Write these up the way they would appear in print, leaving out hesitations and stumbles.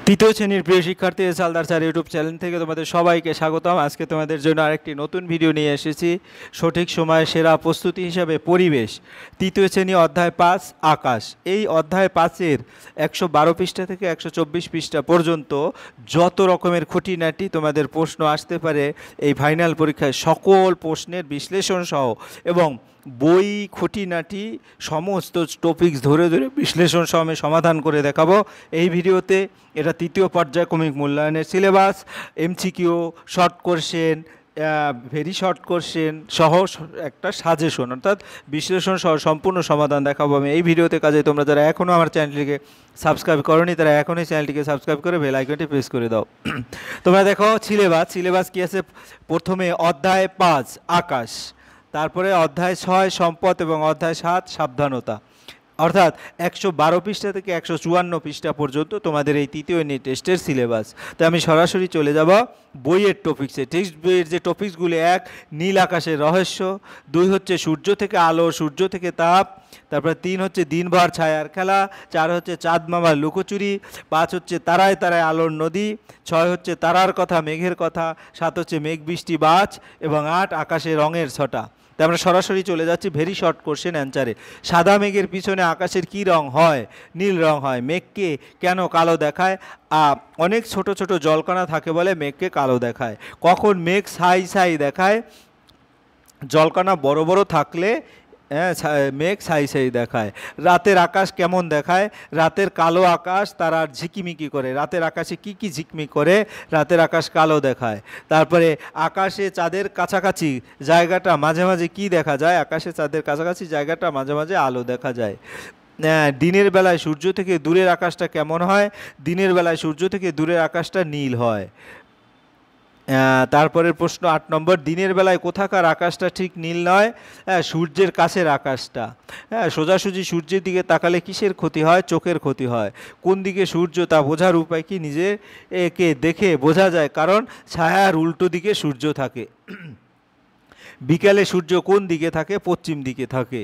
তৃতীয় শ্রেণীর প্রিয় শিক্ষার্থী সালদার স্যার ইউটিউব চ্যানেল থেকে তোমাদের সবাইকে স্বাগতম। আজকে তোমাদের জন্য আরেকটি নতুন ভিডিও নিয়ে এসেছি। সঠিক সময়ে সেরা প্রস্তুতি হিসাবে পরিবেশ, তৃতীয় শ্রেণী অধ্যায় 5 আকাশ। এই অধ্যায় 5-এর 112 পৃষ্ঠা থেকে 124 পৃষ্ঠা পর্যন্ত যত রকমের খুঁটিনাটি তোমাদের প্রশ্ন আসতে পারে এই ফাইনাল পরীক্ষায় সকল প্রশ্নের বিশ্লেষণ সহ এবং বই খুঁটিনাটি সমস্ত টপিকস ধরে ধরে বিশ্লেষণ সহ আমি সমাধান করে দেখাবো এই ভিডিওতে। এটা তৃতীয় পর্যায়ক্রমিক মূল্যায়নের syllabus, MCQ, short question, very short question সহ একটা সাজেশন অর্থাৎ বিশ্লেষণ সহ সম্পূর্ণ সমাধান দেখাবো আমি এই ভিডিওতে। কাজে তোমরা যারা এখনও আমার চ্যানেলটিকে সাবস্ক্রাইব করোনি তারা এখনই চ্যানেলটিকে সাবস্ক্রাইব করে বেল আইকনটি প্রেস করে দাও। তোমরা দেখো সিলেবাস কী আছে। প্রথমে অধ্যায় 5 আকাশ, তারপরে অধ্যায় 6 সম্পদ এবং অধ্যায় 7 সাবধানতা। অর্থাৎ 112 পৃষ্ঠা থেকে 154 পৃষ্ঠা পর্যন্ত তোমাদের এই তৃতীয় ইউনিট টেস্টের সিলেবাস। তো আমি সরাসরি চলে যাব বইয়ের টপিক্সে। টেক্সট বইয়ের যে টপিক্সগুলি: 1 নীল আকাশের রহস্য, 2 হচ্ছে সূর্য থেকে আলো, সূর্য থেকে তাপ, তারপরে 3 হচ্ছে দিনভর ছায়ার খেলা, 4 হচ্ছে চাঁদ মামার লুকোচুরি, 5 হচ্ছে তারায় তারায় আলোর নদী, 6 হচ্ছে তারার কথা মেঘের কথা, 7 হচ্ছে মেঘ বৃষ্টি বাজ এবং 8 আকাশে রঙের ছটা। তো আমরা সরাসরি চলে যাচ্ছি ভেরি শর্ট কোশ্চেন অ্যান্সারে। সাদা মেঘের পিছনে আকাশের কী রং হয়? নীল রং হয়। মেঘকে কেন কালো দেখায়? অনেক ছোট ছোট জলকণা থাকে বলে মেঘকে কালো দেখায়। কখন মেঘ ছাই ছাই দেখায়? জলকণা বড় বড় থাকলে মেঘ ছাই ছাই দেখায়। রাতের আকাশ কেমন দেখায়? রাতের কালো আকাশ তারার ঝিকিমিকি করে। রাতের আকাশে কি কি ঝিকমিক করে? রাতের আকাশ কালো দেখায়। তারপরে আকাশে চাঁদের কাছাকাছি জায়গাটা মাঝে মাঝে কি দেখা যায়? আকাশে চাঁদের কাছাকাছি জায়গাটা মাঝে মাঝে আলো দেখা যায়। দিনের বেলায় সূর্য থেকে দূরের আকাশটা কেমন হয়? দিনের বেলায় সূর্য থেকে দূরের আকাশটা নীল হয়। তারপরের প্রশ্ন 8 নম্বর, দিনের বেলায় কোথাকার আকাশটা ঠিক নীল নয়? সূর্যের কাছের আকাশটা। সোজাসুজি সূর্যের দিকে তাকালে কিসের ক্ষতি হয়? চোখের ক্ষতি হয়। কোন দিকে সূর্য তা বোঝার উপায় কি? নিজেকে দেখে বোঝা যায়, কারণ ছায়ার উল্টো দিকে সূর্য থাকে। বিকালে সূর্য কোন দিকে থাকে? পশ্চিম দিকে থাকে।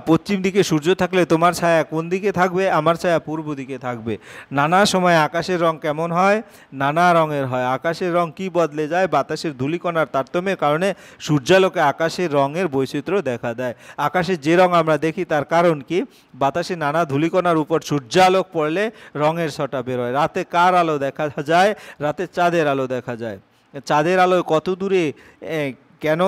পশ্চিম দিকে সূর্য থাকলে তোমার ছায়া কোন দিকে থাকবে? আমার ছায়া পূর্ব দিকে থাকবে। নানা সময় আকাশের রং কেমন হয়? নানা রঙের হয়। আকাশের রং কি বদলে যায়? বাতাসের ধূলিকণার তারতম্যের কারণে সূর্যালোকে আকাশের রঙের বৈচিত্র্য দেখা দেয়। আকাশের যে রং আমরা দেখি তার কারণ কি? বাতাসে নানা ধূলিকণার উপর সূর্যালোক পড়লে রঙের ছটা বেরোয়। রাতে কার আলো দেখা যায়? রাতে চাঁদের আলো দেখা যায়। চাঁদের আলোয় কত দূরে কেন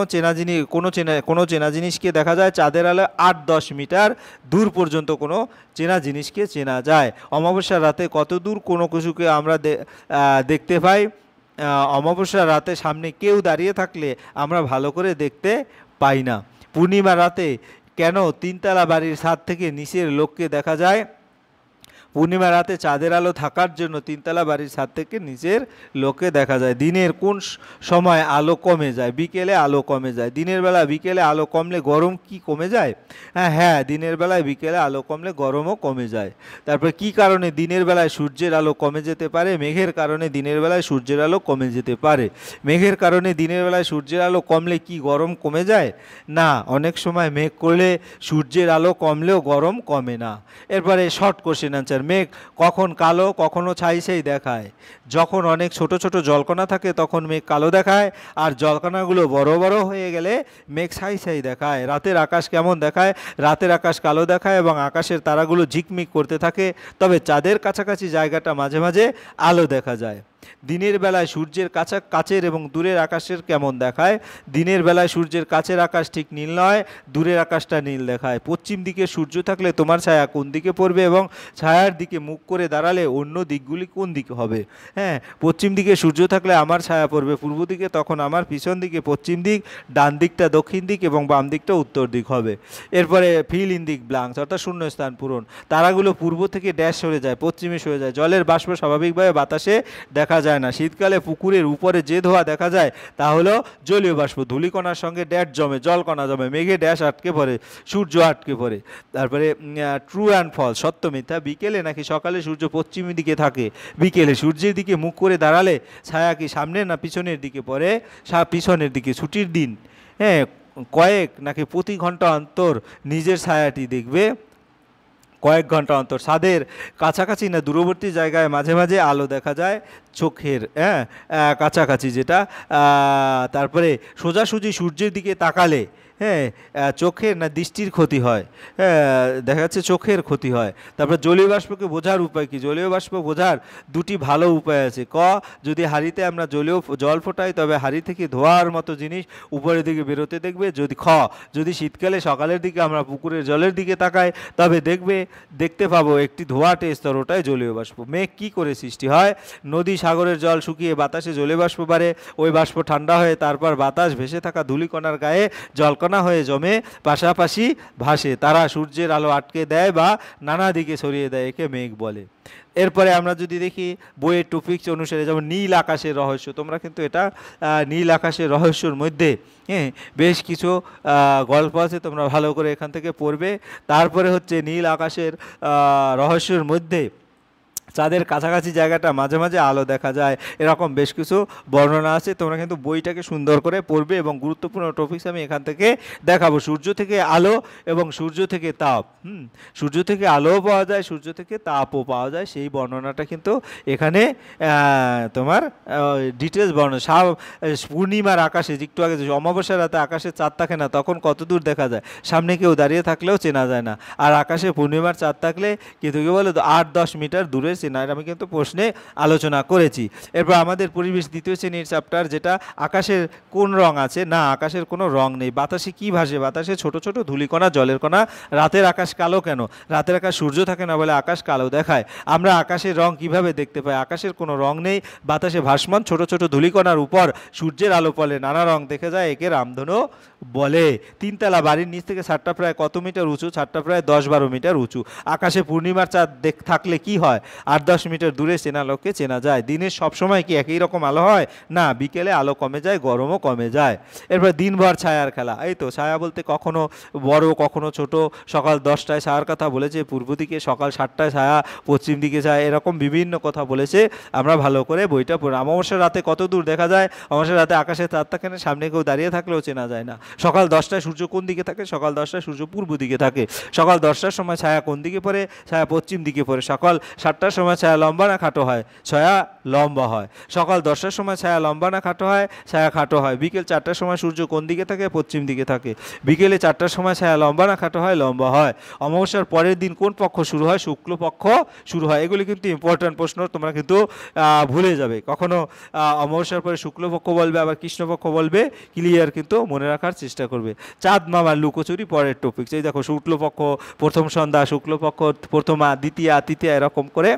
কোনো চেনা জিনিসকে দেখা যায়? চাঁদের আলো 8-10 মিটার দূর পর্যন্ত কোনো চেনা জিনিসকে চেনা যায়। অমাবস্যার রাতে কত দূর কোনো কিছুকে আমরা দেখতে পাই? অমাবস্যার রাতে সামনে কেউ দাঁড়িয়ে থাকলে আমরা ভালো করে দেখতে পাই না। পূর্ণিমা রাতে কেন 3তলা বাড়ির ছাদ থেকে নিচের লোককে দেখা যায়? পূর্ণিমা রাতে চাঁদের আলো থাকার জন্য 3তলা বাড়ির ছাদ থেকে নিচের লোককে দেখা যায়। দিনের কোন সময় আলো কমে যায়? বিকেলে আলো কমে যায়। দিনের বেলা বিকেলে আলো কমলে গরম কি কমে যায়? হ্যাঁ, দিনের বেলায় বিকেলে আলো কমলে গরমও কমে যায়। তারপর কি কারণে দিনের বেলায় সূর্যের আলো কমে যেতে পারে? মেঘের কারণে দিনের বেলায় সূর্যের আলো কমে যেতে পারে। মেঘের কারণে দিনের বেলায় সূর্যের আলো কমলে কি গরম কমে যায়? না, অনেক সময় মেঘ করলে সূর্যের আলো কমলেও গরম কমে না। এরপরে শর্ট কোশ্চেন অ্যান্সার। মেঘ কখন কালো কখনো ছাই ছাই দেখায়? যখন অনেক ছোট ছোট জলকণা থাকে তখন মেঘ কালো দেখায়, আর জলকণাগুলো বড় বড় হয়ে গেলে মেঘ ছাই ছাই দেখায়। রাতের আকাশ কেমন দেখায়? রাতের আকাশ কালো দেখায় এবং আকাশের তারাগুলো ঝিকমিক করতে থাকে, তবে চাঁদের কাছাকাছি জায়গাটা মাঝে মাঝে আলো দেখা যায়। দিনের বেলায় সূর্যের কাছের এবং দূরের আকাশের কেমন দেখায়? দিনের বেলায় সূর্যের কাছের আকাশ ঠিক নীল নয়, দূরের আকাশটা নীল দেখায়। পশ্চিম দিকে সূর্য থাকলে তোমার ছায়া কোন দিকে পড়বে এবং ছায়ার দিকে মুখ করে দাঁড়ালে অন্য দিকগুলি কোন দিকে হবে? পশ্চিম দিকে সূর্য থাকলে আমার ছায়া পড়বে পূর্ব দিকে, তখন আমার পিছন দিকে পশ্চিম দিক, ডান দিকটা দক্ষিণ দিক এবং বাম দিকটা উত্তর দিক হবে। এরপরে ফিল ইন দিক ব্ল্যাঙ্কস অর্থাৎ শূন্যস্থান পূরণ। তারাগুলো পূর্ব থেকে ড্যাশ সরে যায়, পশ্চিমে সরে যায়। জলের বাষ্প স্বাভাবিকভাবে বাতাসে দেখা যায় না। শীতকালে পুকুরের উপরে যে ধোঁয়া দেখা যায় তা হলো জলীয় বাষ্প। ধূলিকণার সঙ্গে ড্যাশ জমে, জলকণা জমে, মেঘে ড্যাশ আটকে পড়ে, সূর্য আটকে পড়ে। তারপরে ট্রু অ্যান্ড ফলস, সত্য মিথ্যা। বিকেলে নাকি সকালে সূর্য পশ্চিম দিকে থাকে? বিকেলে। সূর্যের দিকে মুখ করে দাঁড়ালে ছায়া কি সামনের না পিছনের দিকে পড়ে? পিছনের দিকে। ছুটির দিন কয়েক নাকি প্রতি ঘন্টা অন্তর নিজের ছায়াটি দেখবে? কয়েক ঘন্টা অন্তর। ছাদের কাছাকাছি না দূরবর্তী জায়গায় মাঝে মাঝে আলো দেখা যায় চোখের, হ্যাঁ, কাছাকাছি যেটা। তারপরে সোজাসুজি সূর্যের দিকে তাকালে, হ্যাঁ, চোখের না দৃষ্টির ক্ষতি হয়, দেখা যাচ্ছে চোখের ক্ষতি হয়। তারপর জলীয় বাষ্পকে বোঝার উপায় কি? জলীয় বাষ্প বোঝার দুটি ভালো উপায় আছে। যদি হাঁড়িতে আমরা জল ফোটাই তবে হাঁড়ি থেকে ধোঁয়ার মতো জিনিস উপরের দিকে বেরোতে দেখবে। যদি শীতকালে সকালের দিকে আমরা পুকুরের জলের দিকে তাকাই তবে দেখতে পাবো একটি ধোঁয়াটে স্তর, ওটাই জলীয় বাষ্প। মেঘ কি করে সৃষ্টি হয়? নদী সাগরের জল শুকিয়ে বাতাসে জলীয় বাষ্প বাড়ে, ওই বাষ্প ঠান্ডা হয়ে তারপর বাতাস ভেসে থাকা ধূলিকণার গায়ে জলকণা হয়ে জমে পাশাপাশি ভাসে। তারা সূর্যের আলো আটকে দেয় বা নানা দিকে ছড়িয়ে দেয়, একে মেঘ বলে। এরপরে আমরা যদি দেখি বইয়ের টপিকস অনুসারে, যেমন নীল আকাশের রহস্য, তোমরা কিন্তু এটা নীল আকাশের রহস্যর মধ্যে, হ্যাঁ, বেশ কিছু গল্প আছে, তোমরা ভালো করে এখান থেকে পড়বে। তারপরে হচ্ছে নীল আকাশের রহস্যের মধ্যে চাঁদের কাছাকাছি জায়গাটা মাঝে মাঝে আলো দেখা যায়, এরকম বেশ কিছু বর্ণনা আছে। তোমরা কিন্তু বইটাকে সুন্দর করে পড়বে এবং গুরুত্বপূর্ণ টপিকস আমি এখান থেকে দেখাবো। সূর্য থেকে আলো এবং সূর্য থেকে তাপ, সূর্য থেকে আলোও পাওয়া যায়, সূর্য থেকে তাপও পাওয়া যায়, সেই বর্ণনাটা কিন্তু এখানে তোমার ডিটেলস বর্ণনা। পূর্ণিমার আকাশে, একটু আগে অমাবস্যার রাতে আকাশে চাঁদ থাকে না, তখন কত দূর দেখা যায়? সামনে কেউ দাঁড়িয়ে থাকলেও চেনা যায় না। আর আকাশে পূর্ণিমার চাঁদ থাকলে কিন্তু কেউ বলে 8-10 মিটার দূরে চেনা, আমি কিন্তু প্রশ্নে আলোচনা করেছি। এরপর আমাদের পরিবেশ দ্বিতীয় শ্রেণীর চ্যাপ্টার, যেটা আকাশের কোন রং আছে? না, আকাশের কোনো রং নেই। বাতাসে কি ভাসে? বাতাসে ছোট ছোট ধূলিকণা, জলের কণা। রাতের আকাশ কালো কেন? রাতের আকাশ সূর্য থাকে না বলে আকাশ কালো দেখায়। আমরা আকাশের রং কিভাবে দেখতে পাই? আকাশের কোনো রং নেই, বাতাসে ভাসমান ছোট ছোট ধূলিকণার উপর সূর্যের আলো পড়লে নানা রং দেখে যায়, একে রামধনু বলে। তিনতলা বাড়ির নিচ থেকে ছাদটা প্রায় কত মিটার উঁচু? ছাদটা প্রায় 10-12 মিটার উঁচু। আকাশে পূর্ণিমার চাঁদ থাকলে কি হয়? 8-10 মিটার দূরে চেনা লোককে চেনা যায়। দিনের সবসময় কি একই রকম আলো হয়? না, বিকেলে আলো কমে যায়, গরমও কমে যায়। এরপর দিনভর ছায়ার খেলা। এই তো ছায়া বলতে কখনো বড় কখনো ছোট। সকাল 10টায় ছায়ার কথা বলেছে, পূর্ব দিকে; সকাল 7টায় ছায়া, পশ্চিম দিকে ছায়া, এরকম বিভিন্ন কথা বলেছে। আমরা ভালো করে বইটা পড়ি। অমাবস্যার রাতে কত দূর দেখা যায়? অমাবস্যার রাতে আকাশে চাঁদ থাকে না, সামনে কেউ দাঁড়িয়ে থাকলেও চেনা যায় না। সকাল 10টায় সূর্য কোন দিকে থাকে? সকাল 10টায় সূর্য পূর্ব দিকে থাকে। সকাল 10টার সময় ছায়া কোন দিকে পড়ে? ছায়া পশ্চিম দিকে পড়ে। সকাল 7টার সময় ছায়া লম্বা না খাটো হয়? ছায়া লম্বা হয়। সকাল 10টার সময় ছায়া লম্বা না খাটো হয়? ছায়া খাটো হয়। বিকেল 4টার সময় সূর্য কোন দিকে থাকে? পশ্চিম দিকে থাকে। বিকেলে 4টার সময় ছায়া লম্বা না খাটো হয়? লম্বা হয়। অমাবস্যার পরের দিন কোন পক্ষ শুরু হয়? শুক্লপক্ষ শুরু হয়। এগুলি কিন্তু ইম্পর্ট্যান্ট প্রশ্ন, তোমরা কিন্তু ভুলে যাবে। কখনো অমাবস্যার পরে শুক্লপক্ষ বলবে, আবার কৃষ্ণপক্ষ বলবে, ক্লিয়ার কিন্তু মনে রাখার চেষ্টা করবে। চাঁদ মামার লুকোচুরি পরের টপিক। এই দেখো, শুক্লপক্ষ প্রথম সন্ধ্যা, শুক্লপক্ষ প্রথমা, দ্বিতীয়া, তৃতীয়া, এরকম করে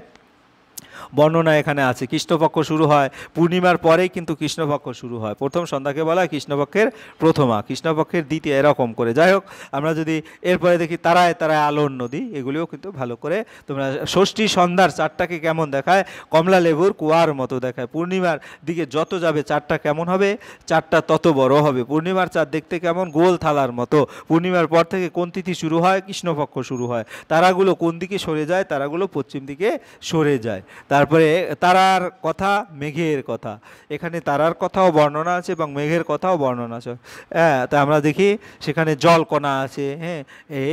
বর্ণনা এখানে আছে। কৃষ্ণপক্ষ শুরু হয় পূর্ণিমার পরেই, কিন্তু কৃষ্ণপক্ষ শুরু হয়। প্রথম সন্ধ্যাকে বলা হয় কৃষ্ণপক্ষের প্রথমা, কৃষ্ণপক্ষের দ্বিতীয়, এরকম করে। যাই হোক, আমরা যদি এরপরে দেখি তারায় তারায় আলোর নদী, এগুলিও কিন্তু ভালো করে তোমরা। ষষ্ঠী সন্ধ্যার চাঁদটাকে কেমন দেখায়? কমলা লেবুর কুয়ার মতো দেখায়। পূর্ণিমার দিকে যত যাবে চাঁদটা কেমন হবে? চাঁদটা তত বড় হবে। পূর্ণিমার চাঁদ দেখতে কেমন? গোল থালার মতো। পূর্ণিমার পর থেকে কোন তিথি শুরু হয়? কৃষ্ণপক্ষ শুরু হয়। তারাগুলো কোন দিকে সরে যায়? তারাগুলো পশ্চিম দিকে সরে যায়। তারপরে তারার কথা, মেঘের কথা। এখানে তারার কথাও বর্ণনা আছে এবং মেঘের কথাও বর্ণনা আছে। হ্যাঁ, তা আমরা দেখি সেখানে জলকণা আছে। হ্যাঁ,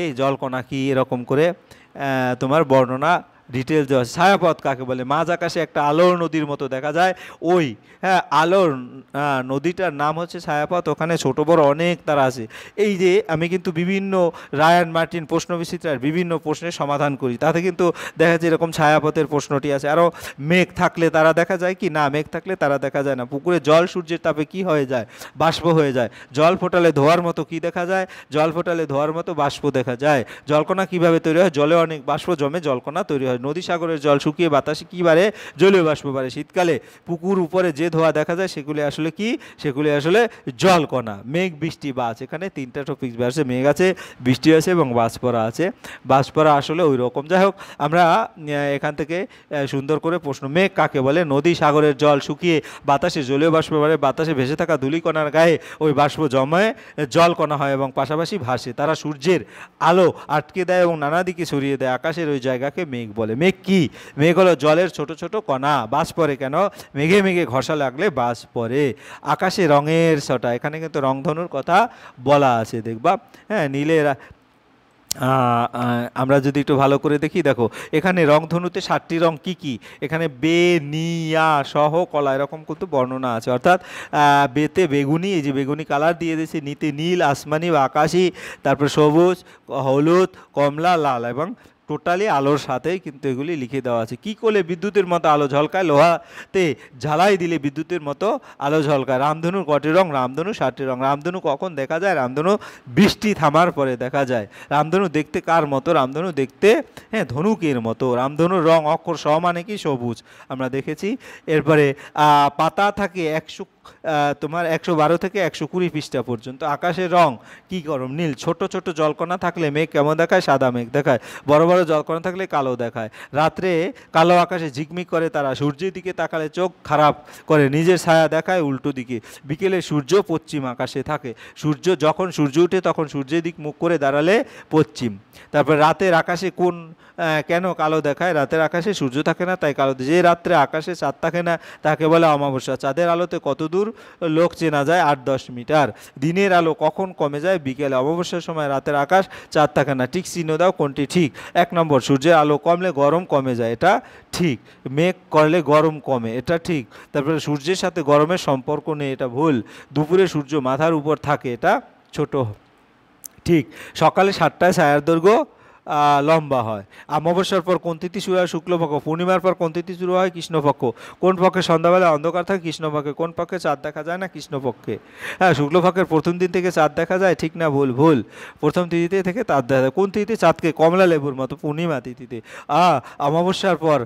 এই জলকণা কি, এরকম করে তোমার বর্ণনা ডিটেলস দেওয়া আছে। ছায়াপথ কাকে বলে? মাঝ আকাশে একটা আলোর নদীর মতো দেখা যায়, ওই, হ্যাঁ, আলোর নদীটার নাম হচ্ছে ছায়াপথ। ওখানে ছোট বড় অনেক তারা আছে। এই যে আমি কিন্তু বিভিন্ন রায়ান মার্টিন প্রশ্ন বিচিত্রার বিভিন্ন প্রশ্নের সমাধান করি, তাতে কিন্তু দেখা যায় এরকম ছায়াপথের প্রশ্নটি আছে। আরও মেঘ থাকলে তারা দেখা যায় কি? না, মেঘ থাকলে তারা দেখা যায় না। পুকুরে জল সূর্যের তাপে কি হয়ে যায়? বাষ্প হয়ে যায়। জল ফোটালে ধোয়ার মতো কি দেখা যায়? জল ফোটালে ধোয়ার মতো বাষ্প দেখা যায়। জলকণা কিভাবে তৈরি হয়? জলে অনেক বাষ্প জমে জলকণা তৈরি হয়। নদী সাগরের জল শুকিয়ে বাতাসে কি বাড়ে? জলীয় বাষ্প বাড়ে। শীতকালে পুকুর উপরে যে ধোঁয়া দেখা যায় সেগুলি আসলে কি? সেগুলি আসলে জলকণা। মেঘ, বৃষ্টি, বাজ। এখানে তিনটা টপিক আছে, মেঘ আছে, বৃষ্টি আছে এবং বাজ পড়া আছে। বাজ পড়া আসলে ওই রকম। যাই হোক, আমরা এখান থেকে সুন্দর করে প্রশ্ন। মেঘ কাকে বলে? নদী সাগরের জল শুকিয়ে বাতাসে জলীয় বাষ্প বাড়ে, বাতাসে ভেসে থাকা ধূলিকণার গায়ে ওই বাষ্প জমায় জলকণা হয় এবং পাশাপাশি ভাসে। তারা সূর্যের আলো আটকে দেয় এবং নানা দিকে ছড়িয়ে দেয়। আকাশের ওই জায়গাকে মেঘ বলে। মেঘ কি? মেঘ হলো জলের ছোট ছোট কণা। বাজ পড়ে কেন? মেঘে মেঘে ঘষা লাগলে বাজ পড়ে। আকাশে রঙের ছটা, এখানে কিন্তু রংধনুর কথা বলা আছে, দেখবা। হ্যাঁ, নীলের আমরা যদি একটু ভালো করে দেখি, দেখো এখানে রংধনুতে 7টি রং কি কি, এখানে বে, নি, ইয়া, সহ, কলা এরকম কিন্তু বর্ণনা আছে। অর্থাৎ বেতে বেগুনি, এই যে বেগুনি কালার দিয়ে দিয়েছে, নিতে নীল, আসমানি বা আকাশি, তারপর সবুজ, হলুদ, কমলা, লাল, এবং টোটালি আলোর সাথেই কিন্তু এগুলি লিখে দেওয়া আছে। কি করলে বিদ্যুতের মতো আলো ঝলকায়? লোহাতে ঝালাই দিলে বিদ্যুতের মতো আলো ঝলকায়। রামধনুর কটি রং? রামধনু 7টি রং। রামধনু কখন দেখা যায়? রামধনু বৃষ্টি থামার পরে দেখা যায়। রামধনু দেখতে কার মতো? রামধনু দেখতে ধনুকের মতো। রামধনুর রং অক্ষর স মানে কি? সবুজ, আমরা দেখেছি। এরপরে পাতা থাকে 112 থেকে 120 পৃষ্ঠা পর্যন্ত। আকাশের রং কি গরম? নীল। ছোট ছোট জলকণা থাকলে মেঘ কেমন দেখায়? সাদা মেঘ দেখায়। বড় বড় জলকণা থাকলে কালো দেখায়। রাত্রে কালো আকাশে ঝিকমিক করে তারা। সূর্যের দিকে তাকালে চোখ খারাপ করে, নিজের ছায়া দেখায় উল্টো দিকে। বিকেলে সূর্য পশ্চিম আকাশে থাকে। যখন সূর্য উঠে তখন সূর্যের দিক মুখ করে দাঁড়ালে পশ্চিম। তারপর রাতের আকাশে কেন কালো দেখায়? রাতের আকাশে সূর্য থাকে না, তাই কালো। যে রাত্রে আকাশে চাঁদ থাকে না তাকে বলে অমাবস্যা। চাঁদের আলোতে কত দূর লোক চেনা যায়? 8-10 মিটার। দিনের আলো কখন কমে যায়? বিকেলে। অমাবস্যার সময় রাতের আকাশ চাঁদ থাকে না। ঠিক চিহ্ন দাও, কোনটি ঠিক? 1 নম্বর, সূর্যের আলো কমলে গরম কমে যায়, এটা ঠিক। মেঘ করলে গরম কমে, এটা ঠিক। তারপরে সূর্যের সাথে গরমের সম্পর্ক নেই, এটা ভুল। দুপুরে সূর্য মাথার উপর থাকে, এটা ছোট, ঠিক। সকালে 7টায় ছায়ার দৈর্ঘ্য লম্বা হয়। অমাবস্যার পর কোন তিথি শুরু হয়? শুক্লপক্ষ। পূর্ণিমার পর কোন তিথি শুরু হয়? কৃষ্ণপক্ষ। কোন পক্ষে সন্ধ্যাবেলা অন্ধকার থাকে? কৃষ্ণপক্ষে। কোন পক্ষে চাঁদ দেখা যায় না? কৃষ্ণপক্ষে। হ্যাঁ, শুক্লপক্ষের প্রথম দিন থেকে চাঁদ দেখা যায়, ঠিক না ভুল? ভুল। প্রথম তিথিতে থেকে চাঁদ দেখা যায়। কোন তিথিতে চাঁদকে? কমলা লেবুর মতো, পূর্ণিমা তিথিতে। অমাবস্যার পর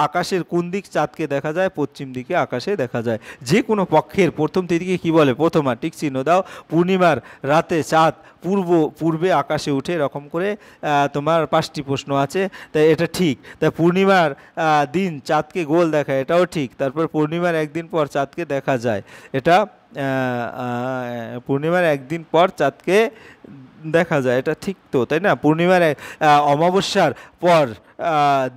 আকাশের কোন দিক চাঁদকে দেখা যায়? পশ্চিম দিকে আকাশে দেখা যায়। যে কোনো পক্ষের প্রথম তিথিকে কি বলে? প্রথমা। ঠিক চিহ্ন দাও। পূর্ণিমার রাতে চাঁদ পূর্বে আকাশে উঠে, এরকম করে তোমার 5টি প্রশ্ন আছে, তাই এটা ঠিক। তাই পূর্ণিমার দিন চাঁদকে গোল দেখায়, এটাও ঠিক। তারপর পূর্ণিমার একদিন পর চাঁদকে দেখা যায়, এটা পূর্ণিমার একদিন পর চাঁদকে দেখা যায়, এটা ঠিক তো, তাই না? অমাবস্যার পর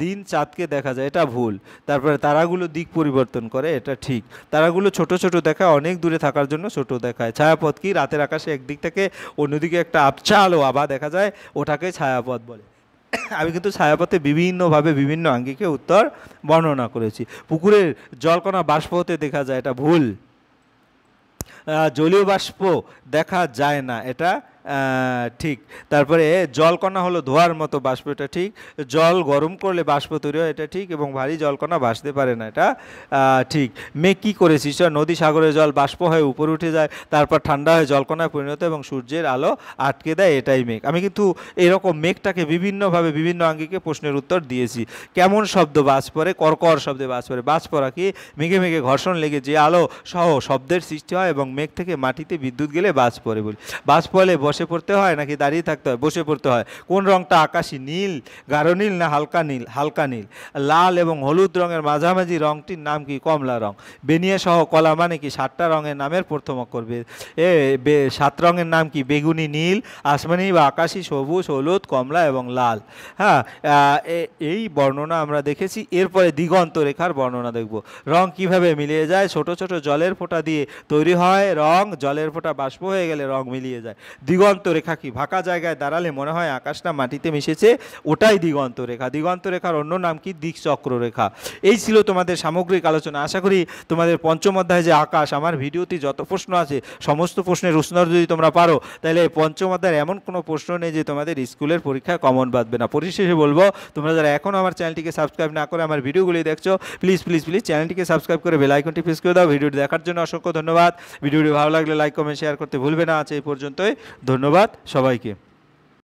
দিন চাঁদকে দেখা যায়, এটা ভুল। তারপরে তারাগুলো দিক পরিবর্তন করে, এটা ঠিক। তারাগুলো ছোট ছোট দেখায়, অনেক দূরে থাকার জন্য ছোট দেখায়। ছায়াপথ কি? রাতের আকাশে একদিক থেকে অন্যদিকে একটা আবছা আলো আভা দেখা যায়, ওটাকে ছায়াপথ বলে। আমি কিন্তু ছায়াপথে বিভিন্নভাবে বিভিন্ন আঙ্গিকে উত্তর বর্ণনা করেছি। পুকুরের জলকণা বাষ্প হতে দেখা যায়, এটা ভুল। জলীয় বাষ্প দেখা যায় না, এটা ঠিক। তারপরে জলকণা হলো ধোঁয়ার মতো বাষ্প, এটা ঠিক। জল গরম করলে বাষ্প তৈরি হয়, এটা ঠিক। এবং ভারী জলকণা ভাসতে পারে না, এটা ঠিক। মেঘ কী করে সৃষ্টি হয়? নদী সাগরের জল বাষ্প হয়ে উপরে উঠে যায়, তারপর ঠান্ডা হয়ে জলকণায় পরিণত এবং সূর্যের আলো আটকে দেয়, এটাই মেঘ। আমি কিন্তু এরকম মেঘটাকে বিভিন্নভাবে বিভিন্ন আঙ্গিকে প্রশ্নের উত্তর দিয়েছি। কেমন শব্দ বাজ পড়ে? কর্কর শব্দে বাজ পড়ে। বাজ পড়া কি? মেঘে মেঘে ঘর্ষণ লেগে যে আলো সহ শব্দের সৃষ্টি হয় এবং মেঘ থেকে মাটিতে বিদ্যুৎ গেলে বাজ পড়ে বলি। বাজ পড়লে বসে পড়তে হয় নাকি দাঁড়িয়ে থাকতে হয়? বসে পড়তে হয়। কোন রংটা আকাশি? নীল, গাঢ় নীল না হালকা নীল? হালকা নীল। লাল এবং হলুদ রঙের মাঝামাঝি রংটির নাম কি? কমলা রং। বেনিয়া সহ কলা মানে কি? 7টা রঙের নামের প্রথম অক্ষর। 7 রঙের নাম কি? বেগুনি, নীল, আসমানি বা আকাশি, সবুজ, হলুদ, কমলা এবং লাল। হ্যাঁ, এই বর্ণনা আমরা দেখেছি। এরপরে দিগন্ত রেখার বর্ণনা দেখব। রং কিভাবে মিলিয়ে যায়? ছোট ছোট জলের ফোঁটা দিয়ে তৈরি হয় রং, জলের ফোঁটা বাষ্প হয়ে গেলে রং মিলিয়ে যায়। দিগন্ত রেখা কি? ফাঁকা জায়গায় দাঁড়ালে মনে হয় আকাশটা মাটিতে মিশেছে, ওটাই দিগন্ত রেখা। দিগন্ত রেখার অন্য নাম কি? দিকচক্র রেখা। এই ছিল তোমাদের সামগ্রিক আলোচনা। আশা করি তোমাদের পঞ্চম অধ্যায় যে আকাশ, আমার ভিডিওতে যত প্রশ্ন আছে সমস্ত প্রশ্নের উত্তর যদি তোমরা পারো, তাহলে পঞ্চম অধ্যায়ের এমন কোনো প্রশ্ন নেই যে তোমাদের স্কুলের পরীক্ষায় কমন বাঁধবে না। পরিশেষে বলবো, তোমরা যারা এখনও আমার চ্যানেলটিকে সাবস্ক্রাইব না করে আমার ভিডিওগুলি দেখছো, প্লিজ প্লিজ প্লিজ চ্যানেলটিকে সাবস্ক্রাইব করে বেল আইকনটি প্রেস করে দাও। ভিডিওটি দেখার জন্য অসংখ্য ধন্যবাদ। ভিডিওটি ভালো লাগলে লাইক কমেন্ট শেয়ার করতে ভুলবে না। আছে এই পর্যন্তই। ধন্যবাদ সবাইকে।